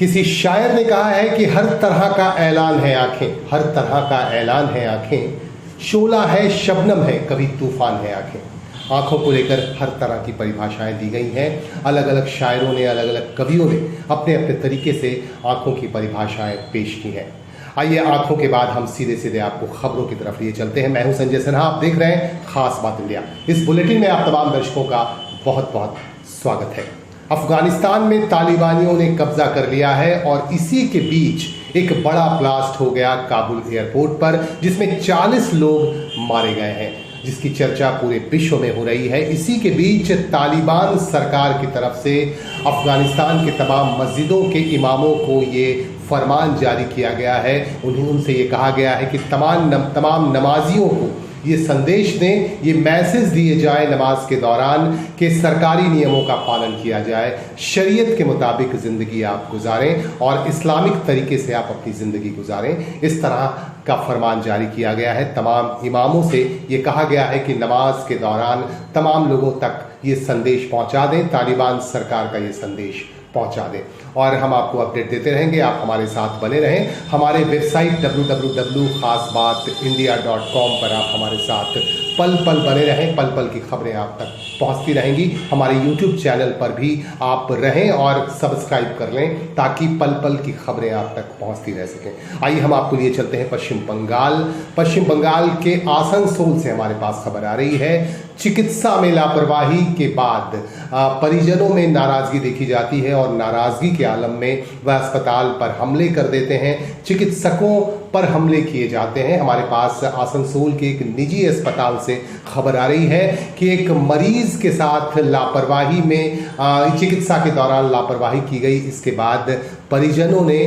किसी शायर ने कहा है कि हर तरह का ऐलान है आंखें, हर तरह का ऐलान है आंखें, शोला है शबनम है कभी तूफान है आंखें। आंखों को लेकर हर तरह की परिभाषाएं दी गई हैं। अलग अलग शायरों ने, अलग अलग कवियों ने अपने अपने तरीके से आंखों की परिभाषाएं पेश की हैं। आइए आंखों के बाद हम सीधे सीधे आपको खबरों की तरफ लिए चलते हैं। मैं हूं संजय सिन्हा, आप देख रहे हैं खास बात इंडिया। इस बुलेटिन में आप तमाम दर्शकों का बहुत बहुत स्वागत है। अफगानिस्तान में तालिबानियों ने कब्जा कर लिया है और इसी के बीच एक बड़ा ब्लास्ट हो गया काबुल एयरपोर्ट पर, जिसमें 40 लोग मारे गए हैं, जिसकी चर्चा पूरे विश्व में हो रही है। इसी के बीच तालिबान सरकार की तरफ से अफगानिस्तान के तमाम मस्जिदों के इमामों को ये फरमान जारी किया गया है। उनसे ये कहा गया है कि तमाम नमाजियों को ये संदेश दें, ये मैसेज दिए जाए नमाज के दौरान कि सरकारी नियमों का पालन किया जाए, शरीयत के मुताबिक ज़िंदगी आप गुजारें और इस्लामिक तरीके से आप अपनी ज़िंदगी गुजारें। इस तरह का फरमान जारी किया गया है। तमाम इमामों से ये कहा गया है कि नमाज के दौरान तमाम लोगों तक ये संदेश पहुंचा दें, तालिबान सरकार का ये संदेश पहुंचा दें। और हम आपको अपडेट देते रहेंगे, आप हमारे साथ बने रहें। हमारे वेबसाइट www.खासबातइंडिया.com पर आप हमारे साथ पल पल बने रहें। पल पल की खबरें आप तक पहुंचती रहेंगी। हमारे YouTube चैनल पर भी आप रहें और सब्सक्राइब कर लें ताकि पल पल की खबरें आप तक पहुंचती रह सकें। आइए हम आपको लिए चलते हैं पश्चिम बंगाल के आसनसोल से हमारे पास खबर आ रही है। चिकित्सा में लापरवाही के बाद परिजनों में नाराजगी देखी जाती है और नाराजगी के आलम में वह अस्पताल पर हमले कर देते हैं, चिकित्सकों पर हमले किए जाते हैं। हमारे पास आसनसोल के एक निजी अस्पताल से खबर आ रही है कि एक मरीज के साथ लापरवाही में चिकित्सा के दौरान लापरवाही की गई। इसके बाद परिजनों ने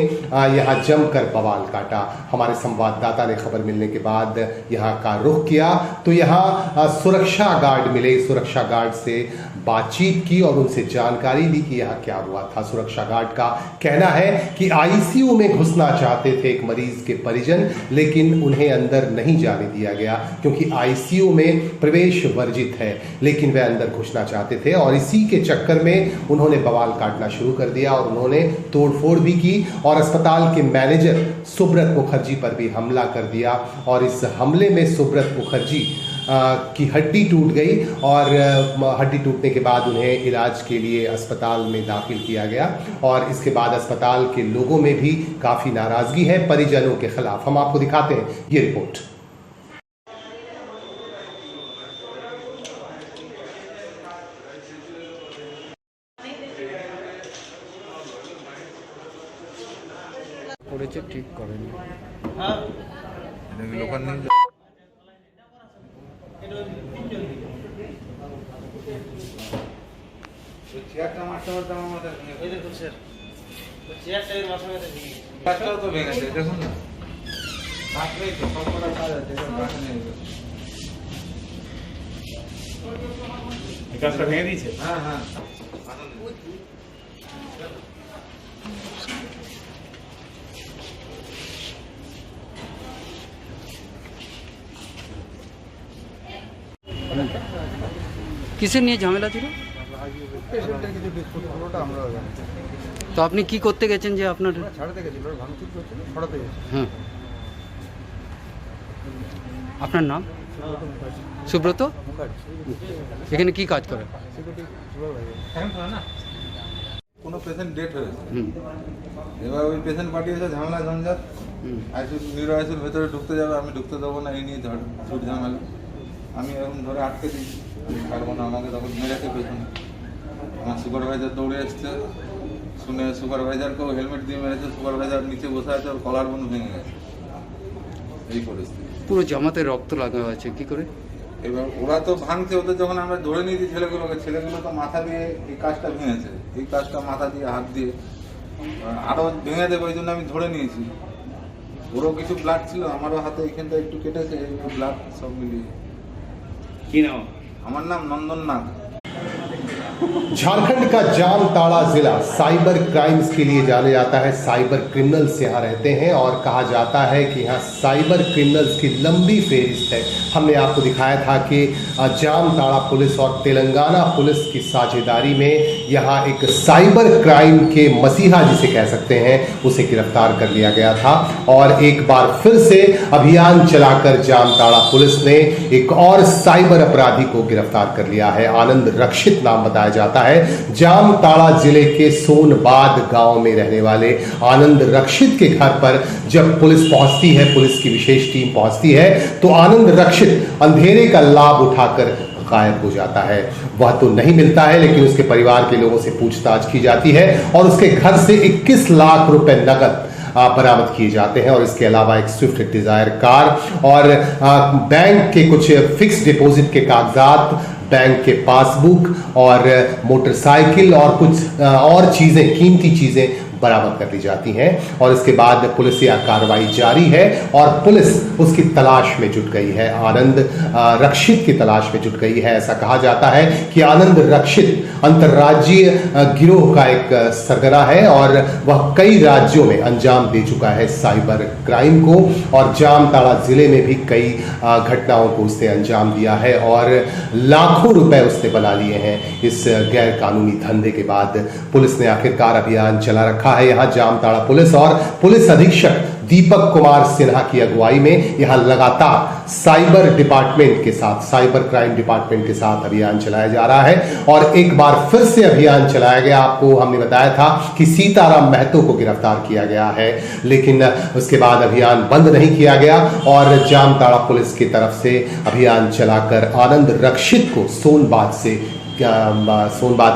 यहाँ जमकर बवाल काटा। हमारे संवाददाता ने खबर मिलने के बाद यहाँ का रुख किया तो यहाँ सुरक्षा गार्ड मिले। सुरक्षा गार्ड से बातचीत की और उनसे जानकारी ली कि यहाँ क्या हुआ था। सुरक्षा गार्ड का कहना है कि आईसीयू में घुसना चाहते थे एक मरीज के परिजन, लेकिन उन्हें अंदर नहीं जाने दिया गया क्योंकि आईसीयू में प्रवेश वर्जित है, लेकिन वे अंदर घुसना चाहते थे और इसी के चक्कर में उन्होंने बवाल काटना शुरू कर दिया और उन्होंने तोड़फोड़ भी की और अस्पताल के मैनेजर सुब्रत मुखर्जी पर भी हमला कर दिया। और इस हमले में सुब्रत मुखर्जी की हड्डी टूट गई और हड्डी टूटने के बाद उन्हें इलाज के लिए अस्पताल में दाखिल किया गया और इसके बाद अस्पताल के लोगों में भी काफ़ी नाराज़गी है परिजनों के खिलाफ। हम आपको दिखाते हैं ये रिपोर्ट। ठीक करें চেয়ারটা মারতে মারতে আমার মাথা এই দেখুন স্যার, চেয়ারটা এর মাথা মাথা ভেঙে গেছে। পাশটাও তো ভেঙে গেছে, দেখুন না, পাশটাই তো সবকটা কাজ আছে, এটা পাশে নেই। এই কাজটা ভেঙে দিয়েছে? হ্যাঁ হ্যাঁ। কিসের নিয়ে ঝামেলা ছিল? পেশেন্টের কিছু ডিসপুট, পুরোটা আমরাও জানি। তো আপনি কি করতে গেছেন যে আপনার ছাড়াতে গেছিল, ভাঙচুর করছিল, ছড়াতে গেছিল। হ্যাঁ, আপনার নাম? সুব্রত মুখার্জি। এখানে কি কাজ করে? Security supervisor. কোনো পেশেন্ট ডেট হয়েছে, এবার ওই পেশেন্ট পাঠিয়েছে ঝামেলা ঝঞ্ঝাট, আইসিইউ নিউরো আইসিইউর ভেতরে ঢুকতে যাবে, আমি ঢুকতে দেবো না, এই নিয়ে ঝুট ঝামেলা। আমি এরকম ধরে আটকে দিয়েছি, আমি ছাড়বো না, আমাকে তখন মেরেছে পেছনে। আমার সুপারভাইজার দৌড়ে এসছে, শুনে সুপারভাইজারকেও হেলমেট দিয়ে মেরেছে। সুপারভাইজার নিচে বসে আছে, ওর কলার বোন ভেঙে গেছে। এই পরিস্থিতি। পুরো জামাতে রক্ত লাগা আছে, কি করে? এবার ওরা তো ভাঙছে, ওদের যখন আমরা ধরে নিয়েছি ছেলেগুলো তো মাথা দিয়ে এই কাজটা ভেঙেছে, এই কাজটা মাথা দিয়ে হাত দিয়ে আরও ভেঙে দেবে, ওই জন্য আমি ধরে নিয়েছি। ওরও কিছু ব্লাড ছিল, আমারও হাতে এখানটা একটু কেটেছে, ব্লাড সব মিলিয়ে। কি নাম? আমার নাম নন্দন নাগ। झारखंड का जामताड़ा जिला साइबर क्राइम्स के लिए जाना जाता है। साइबर क्रिमिनल्स यहाँ रहते हैं और कहा जाता है कि यहाँ साइबर क्रिमिनल्स की लंबी फेहरिस्त है। हमने आपको दिखाया था कि जामताड़ा पुलिस और तेलंगाना पुलिस की साझेदारी में यहाँ एक साइबर क्राइम के मसीहा जिसे कह सकते हैं उसे गिरफ्तार कर लिया गया था। और एक बार फिर से अभियान चलाकर जामताड़ा पुलिस ने एक और साइबर अपराधी को गिरफ्तार कर लिया है। आनंद रक्षित नाम बताया जाता है। जामताड़ा जिले के सोनबाद गांव में रहने वाले आनंद रक्षित के घर पर जब पुलिस पहुंचती है, पुलिस की विशेष टीम पहुंचती है, तो आनंद रक्षित अंधेरे का लाभ उठाकर गायब हो जाता है। वह तो नहीं मिलता है, लेकिन उसके परिवार के लोगों से पूछताछ की जाती है और उसके घर से 21 लाख रुपए नकद बरामद किए जाते हैं और इसके अलावा एक स्विफ्ट डिजायर कार और बैंक के कुछ फिक्स डिपॉजिट के कागजात, बैंक के पासबुक और मोटरसाइकिल और कुछ और चीजें, कीमती चीजें बरामद कर ली जाती हैं। और इसके बाद पुलिसिया कार्रवाई जारी है और पुलिस उसकी तलाश में जुट गई है। आनंद रक्षित की तलाश में जुट गई है। ऐसा कहा जाता है कि आनंद रक्षित अंतर्राज्यीय गिरोह का एक सरगना है और वह कई राज्यों में अंजाम दे चुका है साइबर क्राइम को और जामताड़ा जिले में भी कई घटनाओं को उसने अंजाम दिया है और लाखों रुपए उसने बना लिए हैं। इस गैर कानूनी धंधे के बाद पुलिस ने आखिरकार अभियान चला रखा है। यहां जामताड़ा पुलिस और पुलिस अधीक्षक दीपक कुमार सिन्हा की अगुवाई में यहां लगातार साइबर डिपार्टमेंट के साथ, साइबर क्राइम डिपार्टमेंट के साथ अभियान चलाया जा रहा है। और एक बार फिर से अभियान चलाया गया। आपको हमने बताया था कि सीताराम महतो को गिरफ्तार किया गया है, लेकिन उसके बाद अभियान बंद नहीं किया गया और जामताड़ा पुलिस की तरफ से अभियान चलाकर आनंद रक्षित को सोनबाद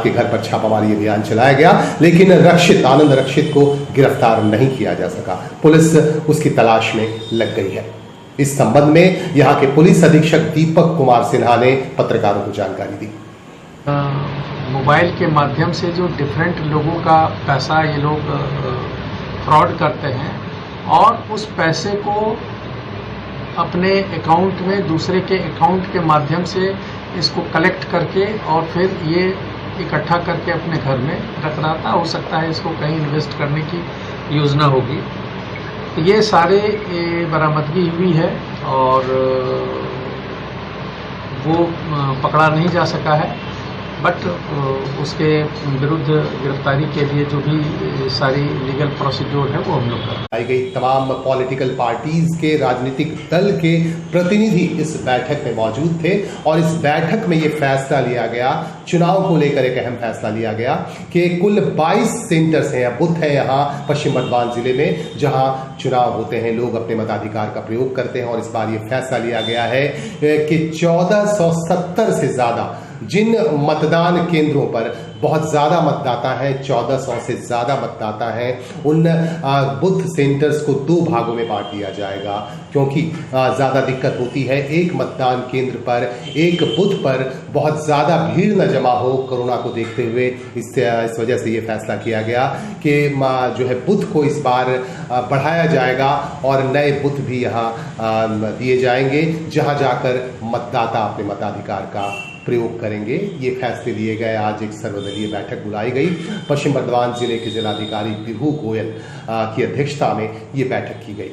के घर पर छापामारी अभियान चलाया गया, लेकिन आनंद रक्षित को गिरफ्तार नहीं किया जा सका। पुलिस उसकी तलाश में लग गई है। इस संबंध में यहां के पुलिस अधीक्षक दीपक कुमार सिन्हा ने पत्रकारों को जानकारी दी। मोबाइल के माध्यम से जो डिफरेंट लोगों का पैसा ये लोग फ्रॉड करते हैं और उस पैसे को अपने अकाउंट में दूसरे के अकाउंट के माध्यम से इसको कलेक्ट करके और फिर ये इकट्ठा करके अपने घर में रख रहा था। हो सकता है इसको कहीं इन्वेस्ट करने की योजना होगी। तो ये सारे बरामदगी हुई है और वो पकड़ा नहीं जा सका है, बट उसके विरुद्ध गिरफ्तारी के लिए जो भी सारी लीगल प्रोसीड्योर है वो हम लोग कर आई गई। तमाम पॉलिटिकल पार्टीज के राजनीतिक दल के प्रतिनिधि इस बैठक में मौजूद थे और इस बैठक में ये फैसला लिया गया, चुनाव को लेकर एक अहम फैसला लिया गया कि कुल 22 सेंटर्स हैं, बूथ है यहाँ पश्चिम बर्धमान जिले में जहां चुनाव होते हैं, लोग अपने मताधिकार का प्रयोग करते हैं। और इस बार ये फैसला लिया गया है कि 1470 से ज्यादा जिन मतदान केंद्रों पर बहुत ज़्यादा मतदाता हैं, 1400 से ज़्यादा मतदाता हैं, उन बूथ सेंटर्स को 2 भागों में बांट दिया जाएगा, क्योंकि ज़्यादा दिक्कत होती है एक मतदान केंद्र पर, एक बूथ पर बहुत ज़्यादा भीड़ न जमा हो कोरोना को देखते हुए। इस वजह से ये फैसला किया गया कि जो है बूथ को इस बार बढ़ाया जाएगा और नए बूथ भी यहाँ दिए जाएंगे जहाँ जाकर मतदाता अपने मताधिकार का प्रयोग करेंगे। ये फैसले लिए गए। आज एक सर्वदलीय बैठक बुलाई गई। पश्चिम बर्धमान जिले के जिलाधिकारी विभू गोयल की अध्यक्षता में ये बैठक की गई।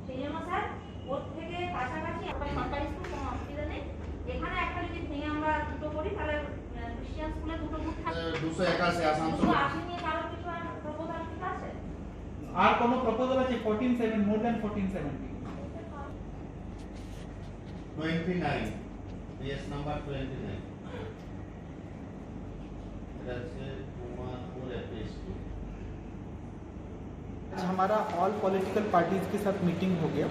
সেই জন্য স্যার ওর থেকে কাছাকাছি একটা সরকারি স্কুল কোনো অসুবিধা নেই। এখানে একটা যদি ভেঙে আমরা দুটো করি তাহলে ক্রিশ্চিয়ান স্কুলে দুটো বুথ থাকে। 281 আসানসোল আসেনি কারো কিছু আর প্রপোজাল ঠিক আছে? আর কোনো প্রপোজাল আছে 147 মোর দ্যান 1470 29 PS number 29 हमारा ऑल पॉलिटिकल पार्टीज के साथ मीटिंग हो गया।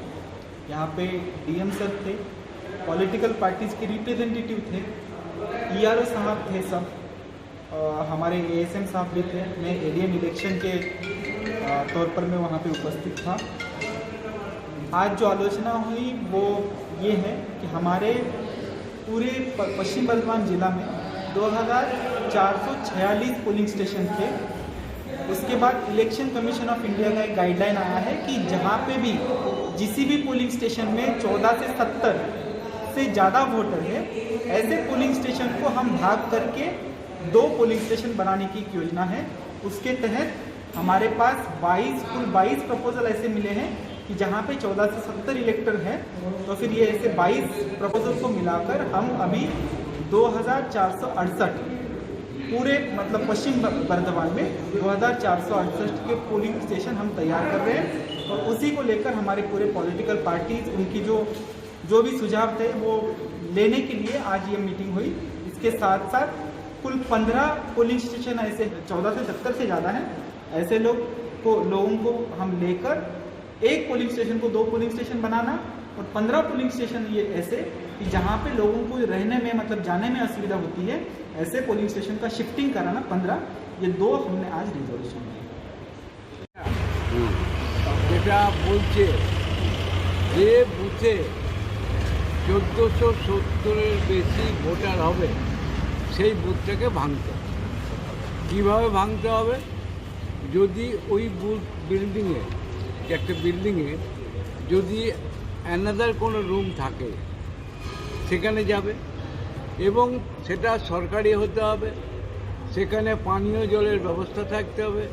यहाँ पे डीएम सर थे, पॉलिटिकल पार्टीज के रिप्रेजेंटेटिव थे, ईआरओ साहब थे, सब हमारे एएसएम साहब भी थे। मैं एडीएम इलेक्शन के तौर पर मैं वहाँ पे उपस्थित था। आज जो आलोचना हुई वो ये है कि हमारे पूरे पश्चिम बर्धमान जिला में 2446 पोलिंग स्टेशन थे। उसके बाद इलेक्शन कमीशन ऑफ इंडिया का एक गाइडलाइन आया है कि जहाँ पे भी किसी भी पोलिंग स्टेशन में 14 से 70 से ज़्यादा वोटर है, ऐसे पोलिंग स्टेशन को हम भाग करके 2 पोलिंग स्टेशन बनाने की योजना है। उसके तहत हमारे पास कुल 22 प्रपोजल ऐसे मिले हैं कि जहाँ पे 14 से 70 इलेक्टर हैं, तो फिर ये ऐसे 22 प्रपोजल को मिलाकर हम अभी 2468 पूरे मतलब पश्चिम बर्धमान में 2468 के पोलिंग स्टेशन हम तैयार कर रहे हैं। और उसी को लेकर हमारे पूरे पॉलिटिकल पार्टीज उनकी जो भी सुझाव थे वो लेने के लिए आज ये मीटिंग हुई। इसके साथ साथ कुल 15 पोलिंग स्टेशन ऐसे 14 से 70 से ज़्यादा हैं, ऐसे लोगों को हम लेकर एक पोलिंग स्टेशन को 2 पोलिंग स्टेशन बनाना और 15 पोलिंग स्टेशन ये ऐसे कि जहाँ पे लोगों को रहने में मतलब जाने में असुविधा होती है, ऐसे पोलिंग स्टेशन का शिफ्टिंग कराना 15, ये 2 हमने आज रिजोल्यूशन किया। যেটা বলছে যে বুথে 1470-এর বেশি ভোটার হবে সেই বুথটাকে ভাঙতে হবে। কীভাবে ভাঙতে হবে? যদি ওই বুথ বিল্ডিংয়ে একটা বিল্ডিংয়ে যদি অ্যানাদার কোনো রুম থাকে সেখানে যাবে এবং সেটা সরকারি হতে হবে, সেখানে পানীয় জলের ব্যবস্থা থাকতে হবে,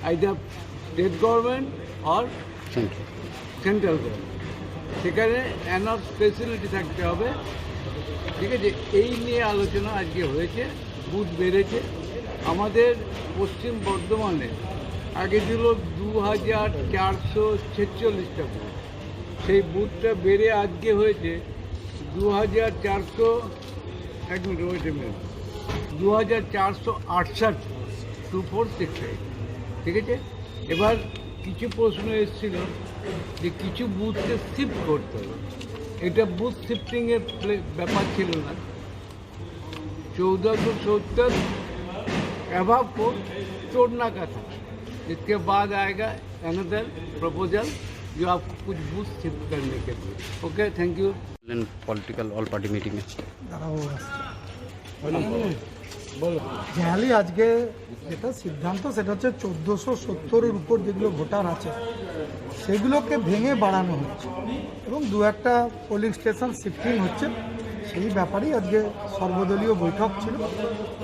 আইদার স্টেট গভর্নমেন্ট আর সেন্ট্রাল গভর্নমেন্ট, সেখানে এনাফ ফেসিলিটি থাকতে হবে। ঠিক আছে, এই নিয়ে আলোচনা আজকে হয়েছে, বুথ বেড়েছে। আমাদের পশ্চিম বর্ধমানে আগে ছিল 2446টা বুথ, সেই বুথটা বেড়ে আজকে হয়েছে 2468, 2468। ঠিক আছে, এবার কিছু প্রশ্ন এসেছিল যে কিছু বুথকে শিফট করতে হবে, এটা বুথ শিফটিংয়ের ব্যাপার ছিল না। 1470 अभाव को तोड़ना का था। इसके बाद आएगा अनदर प्रपोजल जो आपको कुछ बूथ शिफ्ट करने के लिए। Okay, thank you. Political all party meeting में জেনারেলি আজকে যেটা সিদ্ধান্ত সেটা হচ্ছে 1470-এর উপর যেগুলো ভোটার আছে সেগুলোকে ভেঙে বাড়ানো হচ্ছে এবং 2-একটা পোলিং স্টেশন শিফটিং হচ্ছে। সেই ব্যাপারেই আজকে সর্বদলীয় বৈঠক ছিল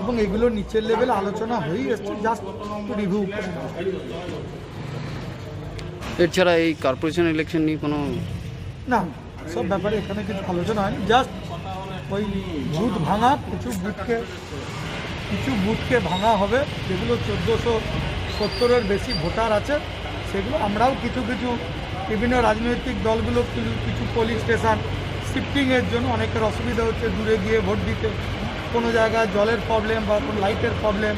এবং এগুলো নিচের লেভেলে আলোচনা হয়েই এসছে, জাস্ট রিভিউ। এছাড়া এই কর্পোরেশন ইলেকশন নিয়ে কোনো না, সব ব্যাপারে এখানে কিছু আলোচনা হয়নি, জাস্ট ওই বুথ ভাঙা, কিছু বুথকে ভাঙা হবে যেগুলো 1470-এর বেশি ভোটার আছে সেগুলো। আমরাও কিছু বিভিন্ন রাজনৈতিক দলগুলো কিছু পোলিং স্টেশন শিফটিংয়ের জন্য অনেকের অসুবিধা হচ্ছে দূরে গিয়ে ভোট দিতে, কোনো জায়গায় জলের প্রবলেম বা কোনো লাইটের প্রবলেম।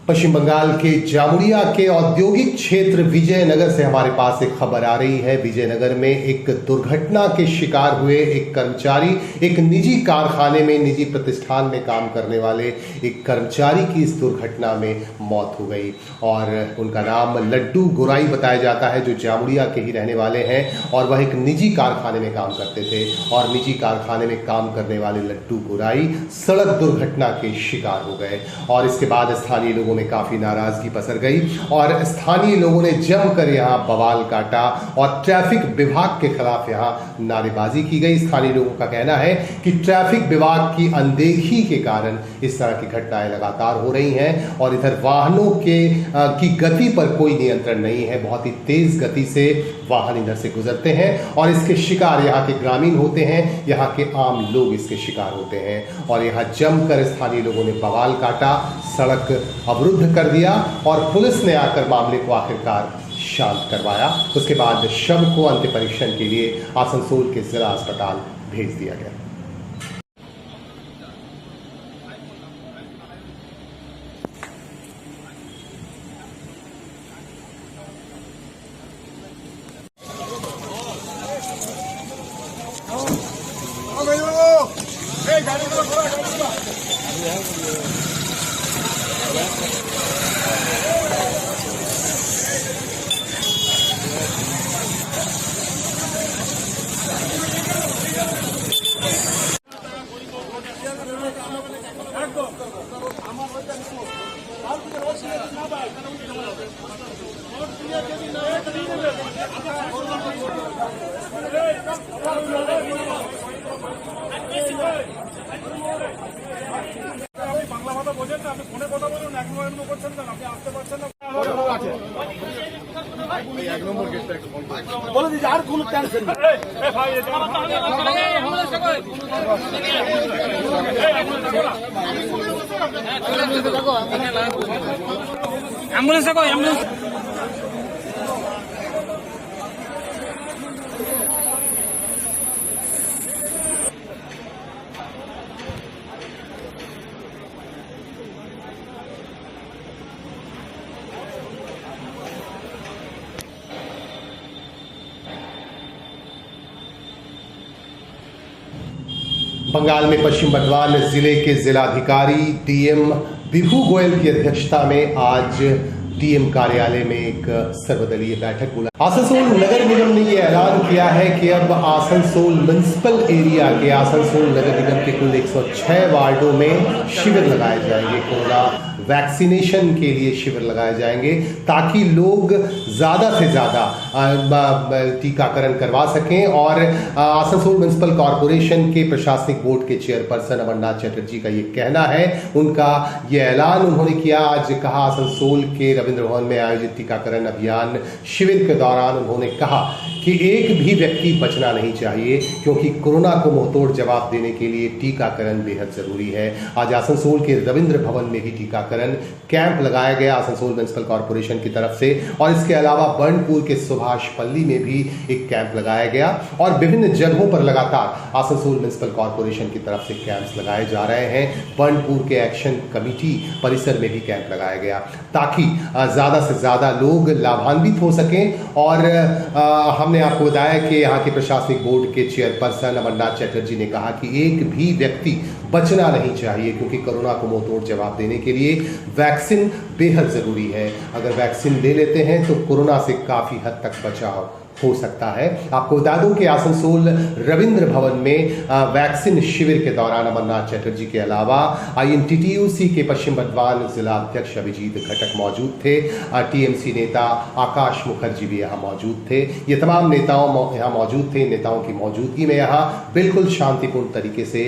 पश्चिम बंगाल के जामुड़िया के औद्योगिक क्षेत्र विजयनगर से हमारे पास एक खबर आ रही है। विजयनगर में एक दुर्घटना के शिकार हुए एक कर्मचारी, एक निजी कारखाने में, निजी प्रतिष्ठान में काम करने वाले एक कर्मचारी की इस दुर्घटना में मौत हो गई और उनका नाम लड्डू गोराई बताया जाता है, जो जामुड़िया के ही रहने वाले हैं और वह एक निजी कारखाने में काम करते थे। और निजी कारखाने में काम करने वाले लड्डू गोराई सड़क दुर्घटना के शिकार हो गए और इसके बाद स्थानीय लोगों में काफी नाराजगी पसर गई और स्थानीय लोगों ने जमकर यहां बवाल काटा और ट्रैफिक विभाग के खिलाफ यहां नारेबाजी की गई। स्थानीय लोगों का कहना है कि ट्रैफिक विभाग की अनदेखी के कारण इस तरह की घटनाएं लगातार हो रही हैं और इधर वाहनों की गति पर कोई नियंत्रण नहीं है, बहुत ही तेज गति से वाहन इधर से गुजरते हैं और इसके शिकार यहाँ के ग्रामीण होते हैं, यहाँ के आम लोग इसके शिकार होते हैं। और यहाँ जमकर स्थानीय लोगों ने बवाल काटा, सड़क अवरुद्ध कर दिया और पुलिस ने आकर मामले को आखिरकार शांत करवाया। उसके बाद शव को अंतिम परीक्षण के लिए आसनसोल के जिला अस्पताल भेज दिया गया। বাংলা ভাষা বোঝেন না, আপনি ফোনে কথা বলুন, এক নম্বর করছেন না, আপনি আসতে পারছেন না। বলে দিচ্ছি আর কোনো টেনশন নেই। অ্যাম্বুলেন্স অ্যাম্বুলেন্স बंगाल में पश्चिम बर्धमान जिले के जिलाधिकारी डीएम विभू गोयल की अध्यक्षता में आज डीएम कार्यालय में एक सर्वदलीय बैठक बुलाई। आसनसोल नगर निगम ने यह ऐलान किया है कि अब आसनसोल म्युनिसिपल एरिया के आसनसोल नगर निगम के कुल 106 वार्डों में शिविर लगाए जाएंगे। कोरोना वैक्सीनेशन के लिए शिविर लगाए जाएंगे ताकि लोग ज़्यादा से ज़्यादा टीकाकरण करवा सकें। और आसनसोल म्युनिसिपल कॉरपोरेशन के प्रशासनिक बोर्ड के चेयरपर्सन अमरनाथ चटर्जी का ये कहना है, उनका ये ऐलान उन्होंने किया। आज कहा आसनसोल के रविंद्र भवन में आयोजित टीकाकरण अभियान शिविर के दौरान उन्होंने कहा कि एक भी व्यक्ति बचना नहीं चाहिए, क्योंकि कोरोना को मुंहतोड़ जवाब देने के लिए टीकाकरण बेहद जरूरी है। आज आसनसोल के रविंद्र भवन में भी टीकाकरण कैंप लगाया गया आसनसोल म्युनिसिपल कॉरपोरेशन की तरफ से, और इसके अलावा बर्नपुर के सुभाष पल्ली में भी एक कैंप लगाया गया। और विभिन्न जगहों पर लगातार आसनसोल म्युनिसिपल कॉरपोरेशन की तरफ से कैंप्स लगाए जा रहे हैं। बर्नपुर के एक्शन कमेटी परिसर में भी कैंप लगाया गया ताकि ज़्यादा से ज़्यादा लोग लाभान्वित हो सकें। और हमने आपको बताया कि यहाँ के प्रशासनिक बोर्ड के चेयरपर्सन अमरनाथ चटर्जी ने कहा कि एक भी व्यक्ति बचना नहीं चाहिए, क्योंकि कोरोना को मुंहतोड़ जवाब देने के लिए वैक्सीन बेहद ज़रूरी है। अगर वैक्सीन ले लेते हैं तो कोरोना से काफ़ी हद तक बचाव हो सकता है। आपको बता दूं कि आसनसोल रविंद्र भवन में वैक्सीन शिविर के दौरान अमरनाथ चटर्जी के अलावा INTTUC के पश्चिम बर्धमान जिला अध्यक्ष अभिजीत घटक मौजूद थे। TMC नेता आकाश मुखर्जी भी यहाँ मौजूद थे। ये तमाम नेताओं यहाँ मौजूद थे। नेताओं की मौजूदगी में यहाँ बिल्कुल शांतिपूर्ण तरीके से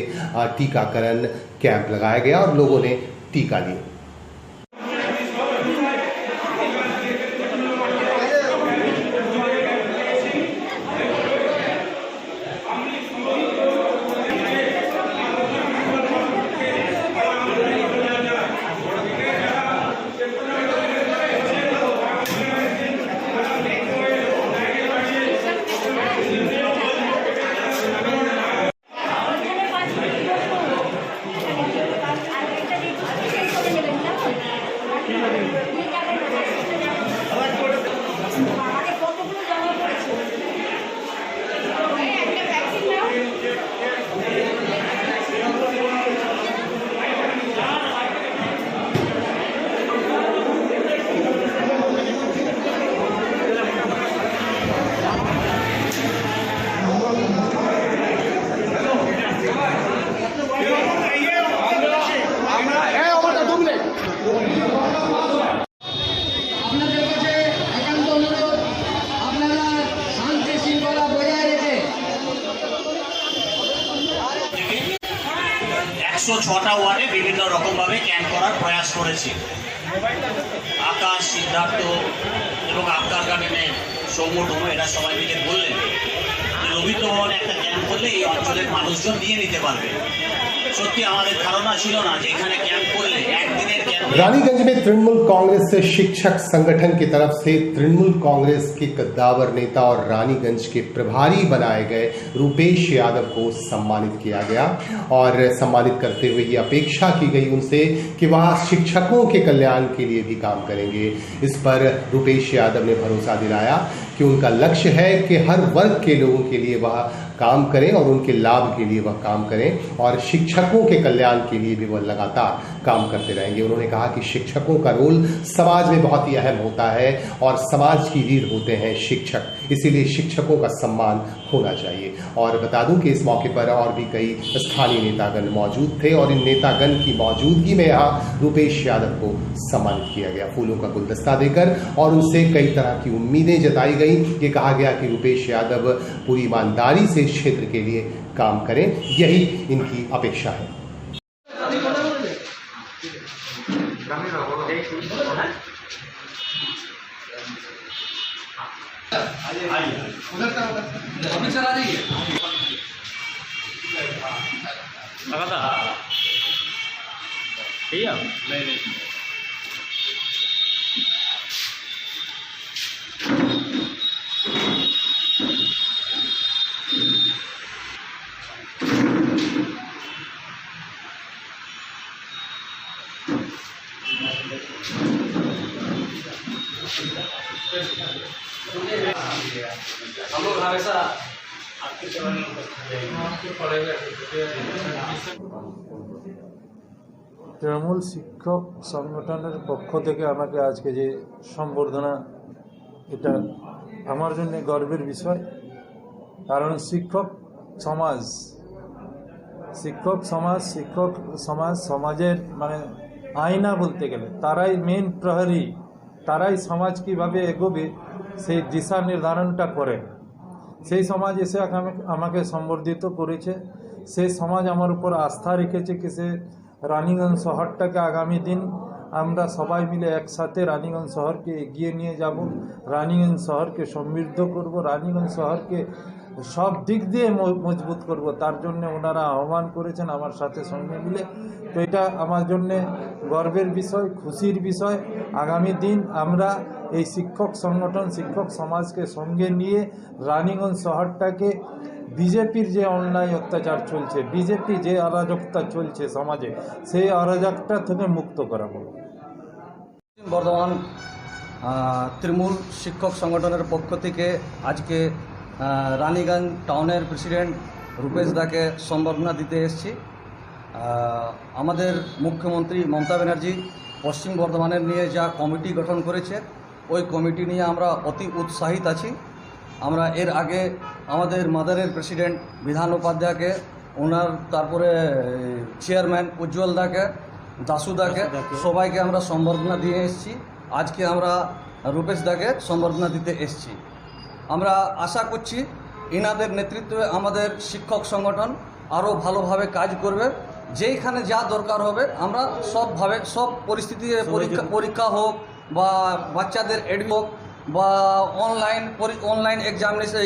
टीकाकरण कैंप लगाया गया और लोगों ने टीका लिया। ছটা ওয়ার্ডে বিভিন্ন রকমভাবে ক্যাম্প করার প্রয়াস করেছি। আকাশ, সিদ্ধার্থ এবং আফটার গার্ডেনের সৌম্য এরা সবাই মিলে বললেন রবীন্দ্র ভবনে একটা ক্যাম্প করলে এই অঞ্চলের মানুষজন নিয়ে নিতে পারবে। সত্যি আমাদের ধারণা ছিল না যে এখানে ক্যাম্প করলে একদিনের ক্যাম্প। रानीगंज में तृणमूल कांग्रेस शिक्षक संगठन की तरफ से तृणमूल कांग्रेस के कद्दावर नेता और रानीगंज के प्रभारी बनाए गए रूपेश यादव को सम्मानित किया गया। और सम्मानित करते हुए ये अपेक्षा की गई उनसे कि वह शिक्षकों के कल्याण के लिए भी काम करेंगे। इस पर रूपेश यादव ने भरोसा दिलाया कि उनका लक्ष्य है कि हर वर्ग के लोगों के लिए वह काम करें और उनके लाभ के लिए वह काम करें, और शिक्षकों के कल्याण के लिए भी वह लगातार काम करते रहेंगे। उन्होंने कहा कि शिक्षकों का रोल समाज में बहुत ही अहम होता है और समाज की रीढ़ होते हैं शिक्षक, इसीलिए शिक्षकों का सम्मान होना चाहिए। और बता दूं कि इस मौके पर और भी कई स्थानीय नेतागण मौजूद थे और इन नेतागण की मौजूदगी में यहाँ रूपेश यादव को सम्मानित किया गया फूलों का गुलदस्ता देकर, और उनसे कई तरह की उम्मीदें जताई गई। ये कहा गया कि रूपेश यादव पूरी ईमानदारी से इस क्षेत्र के लिए काम करें, यही इनकी अपेक्षा है। हम लोग हमेशा आपके सेवा में তৃণমূল শিক্ষক সংগঠনের পক্ষ থেকে আমাকে আজকে যে সম্বর্ধনা, এটা আমার জন্য গর্বের বিষয়। কারণ শিক্ষক সমাজ সমাজের মানে আয়না বলতে গেলে তারাই মেন প্রহরী, তারাই সমাজ কীভাবে এগোবে সেই দিশা নির্ধারণটা করেন। সেই সমাজ এসে আমাকে সম্বর্ধিত করেছে, সেই সমাজ আমার উপর আস্থা রেখেছে কি সে রানীগঞ্জ শহরটাকে আগামী দিন আমরা সবাই মিলে একসাথে রানীগঞ্জ শহরকে এগিয়ে নিয়ে যাব, রানীগঞ্জ শহরকে সমৃদ্ধ করব, রানীগঞ্জ শহরকে সব দিক দিয়ে মজবুত করব। তার জন্য ওনারা আহ্বান করেছেন আমার সাথে সঙ্গে মিলে। তো এটা আমার জন্য গর্বের বিষয়, খুশির বিষয়। আগামী দিন আমরা এই শিক্ষক সংগঠন, শিক্ষক সমাজকে সঙ্গে নিয়ে রানীগঞ্জ শহরটাকে বিজেপির যে অন্যায় অত্যাচার চলছে, বিজেপি যে অরাজকতা চলছে সমাজে, সেই অরাজকতা থেকে মুক্ত করাবো। বর্ধমান তৃণমূল শিক্ষক সংগঠনের পক্ষ থেকে আজকে রানীগঞ্জ টাউনের প্রেসিডেন্ট রূপেশ দাকে সম্বর্ধনা দিতে এসেছি। আমাদের মুখ্যমন্ত্রী মমতা ব্যানার্জি পশ্চিম বর্ধমানের নিয়ে যা কমিটি গঠন করেছে, ওই কমিটি নিয়ে আমরা অতি উৎসাহিত আছি। আমরা এর আগে আমাদের মাদারের প্রেসিডেন্ট বিধান উপাধ্যায়কে, ওনার তারপরে চেয়ারম্যান উজ্জ্বল দাকে, দাসু দাকে, সবাইকে আমরা সম্বর্ধনা দিয়ে এসেছি। আজকে আমরা রূপেশ দাকে সম্বর্ধনা দিতে এসেছি। আমরা আশা করছি এনাদের নেতৃত্বে আমাদের শিক্ষক সংগঠন আরও ভালোভাবে কাজ করবে। যেইখানে যা দরকার হবে আমরা সবভাবে, সব পরিস্থিতিতে পরীক্ষা হোক বা বাচ্চাদের এডমিট হোক বা অনলাইন এক্সামিনেশন,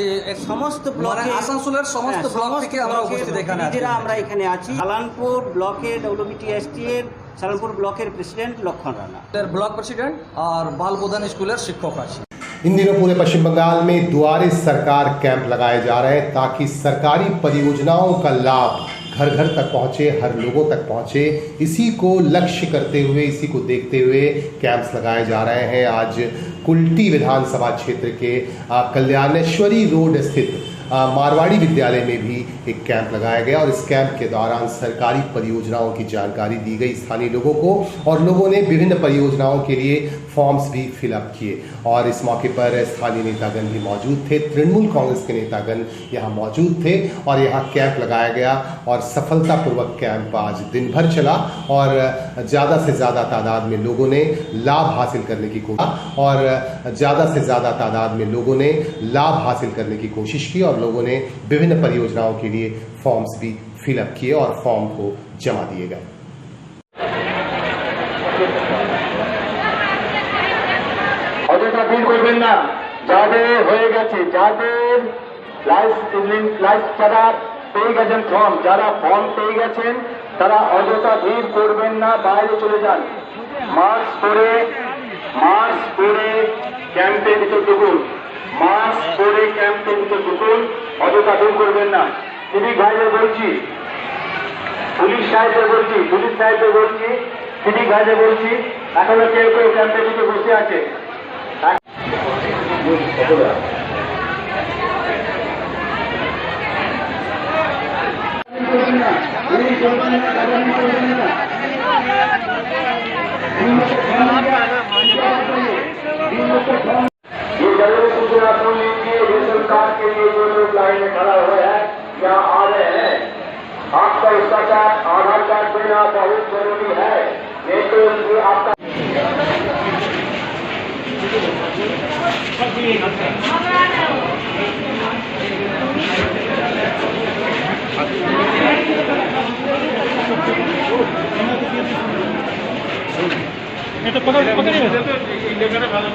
সমস্ত মানে আসানসোলের সমস্ত ব্লক থেকে আমরা উপস্থিত আমরা এখানে আছি। সালানপুর ব্লকের WBTST এর সালানপুর ব্লকের প্রেসিডেন্ট লক্ষণ রানা, ব্লক প্রেসিডেন্ট আর বালবোধন স্কুলের শিক্ষক আছে। इन दिनों पूरे पश्चिम बंगाल में दुआरे सरकार कैंप लगाए जा रहे हैं ताकि सरकारी परियोजनाओं का लाभ घर घर तक पहुंचे, हर लोगों तक पहुंचे। इसी को लक्ष्य करते हुए, इसी को देखते हुए कैंप्स लगाए जा रहे हैं। आज कुल्टी विधानसभा क्षेत्र के कल्याणेश्वरी रोड स्थित मारवाड़ी विद्यालय में भी एक कैंप लगाया गया और इस कैंप के दौरान सरकारी परियोजनाओं की जानकारी दी गई स्थानीय लोगों को, और लोगों ने विभिन्न परियोजनाओं के लिए फॉर्म्स भी फिलअप किए। और इस मौके पर स्थानीय नेतागण भी मौजूद थे, तृणमूल कांग्रेस के नेतागण यहाँ मौजूद थे और यहाँ कैंप लगाया गया और सफलतापूर्वक कैंप आज दिन भर चला और ज़्यादा से ज़्यादा तादाद में लोगों ने लाभ हासिल करने की कोशिश और ज़्यादा से ज़्यादा तादाद में लोगों ने लाभ हासिल करने की कोशिश की और लोगों ने विभिन्न परियोजनाओं के लिए फॉर्म्स भी फिलअप किए और फॉर्म को जमा दिए गए। অযথা ভিড় করবেন না, যাদের হয়ে গেছে, যাদের লাইফ ছাড়া পেয়ে গেছেন ফর্ম, যারা ফর্ম পেয়ে গেছেন তারা অযথা ভিড় করবেন না, বাইরে চলে যান। মাস্ক পরে ক্যাম্পের ভিতর ঢুকুন, মাস্ক পরে ক্যাম্পের ভিতর ঢুকুন, অযথা ভিড় করবেন না। সিভিক ভাইদের বলছি, পুলিশ সাহেবদের বলছি, সিভিক ভাইদের বলছি, এখনো কেউ কেউ ক্যাম্পের ভিতরে বসে আছে। ये जरूर सूचना सुन लीजिए। ভালো